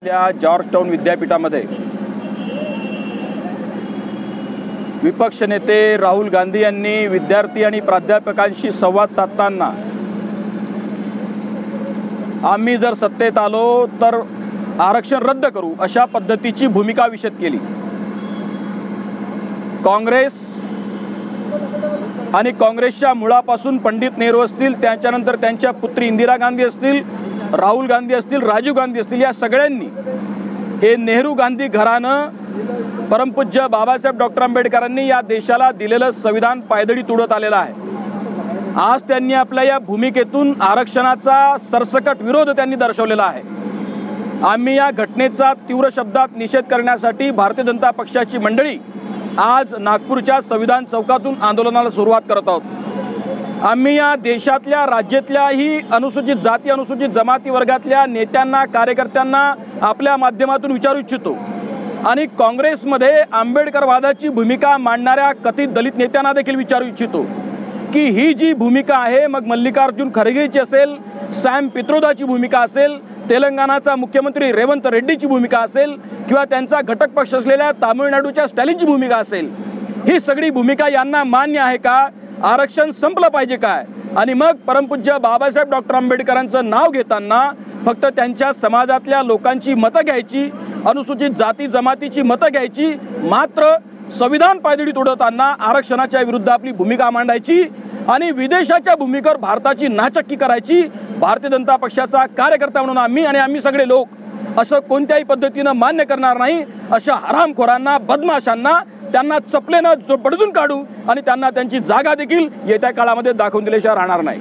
Georgetown विद्यापीठामध्ये विपक्ष नेते राहुल गांधी यांनी विद्यार्थी आणि प्राध्यापकांशी संवाद साधताना आम्ही जर सत्तेत आलो तर आरक्षण रद्द करू अशा पद्धतीची भूमिका विशद केली। काँग्रेस आणि काँग्रेसच्या मुळापासून पंडित नेहरू असतील, त्याच्यानंतर त्यांच्या पुत्री इंदिरा गांधी असतील, राहुल गांधी असतील, राजीव गांधी असतील, या सगळ्यांनी हे नेहरू गांधी घराणं परमपूज्य बाबासाहेब डॉक्टर आंबेडकरांनी या देशाला दिलेलं संविधान पायदळी तुडत आलेलं आहे। आज त्यांनी आपल्या या भूमिकेतून आरक्षणाचा सरसकट विरोध त्यांनी दर्शवलेला आहे। आम्ही या घटनेचा तीव्र शब्दात निषेध करण्यासाठी भारतीय जनता पक्षाची मंडळी आज नागपूरच्या संविधान चौकातून आंदोलनाला सुरुवात करत आहोत। आम्ही या देशातल्या राज्यातल्याही अनुसूचित जाती अनुसूचित जमाती वर्गातल्या नेत्यांना कार्यकर्त्यांना आपल्या माध्यमातून विचारू इच्छितो आणि काँग्रेसमध्ये आंबेडकरवादाची भूमिका मांडणाऱ्या कथित दलित नेत्यांना देखील विचारू इच्छितो की ही जी भूमिका आहे, मग मल्लिकार्जुन खरगेची असेल, सॅम पित्रोदाची भूमिका असेल, तेलंगणाचा मुख्यमंत्री रेवंत रेड्डीची भूमिका असेल किंवा त्यांचा घटक पक्ष असलेल्या तामिळनाडूच्या स्टॅलिनची भूमिका असेल, ही सगळी भूमिका यांना मान्य आहे का? आरक्षण संपलं पाहिजे काय? आणि मग परमपूज्य बाबासाहेब डॉक्टर आंबेडकरांचं नाव घेताना फक्त त्यांच्या समाजातल्या लोकांची मतं घ्यायची, अनुसूचित जाती जमातीची मतं घ्यायची, मात्र संविधान पायदळी तोडताना आरक्षणाच्या विरुद्ध आपली भूमिका मांडायची आणि विदेशाच्या भूमिकेवर भारताची नाचक्की करायची। भारतीय जनता पक्षाचा कार्यकर्ता म्हणून आम्ही सगळे लोक असं कोणत्याही पद्धतीनं मान्य करणार नाही। अशा हरामखोरांना, बदमाशांना त्यांना चपलेनं जो पडून काढू आणि त्यांना त्यांची जागा देखील येत्या काळामध्ये दाखवून दिल्याशिवाय राहणार नाही।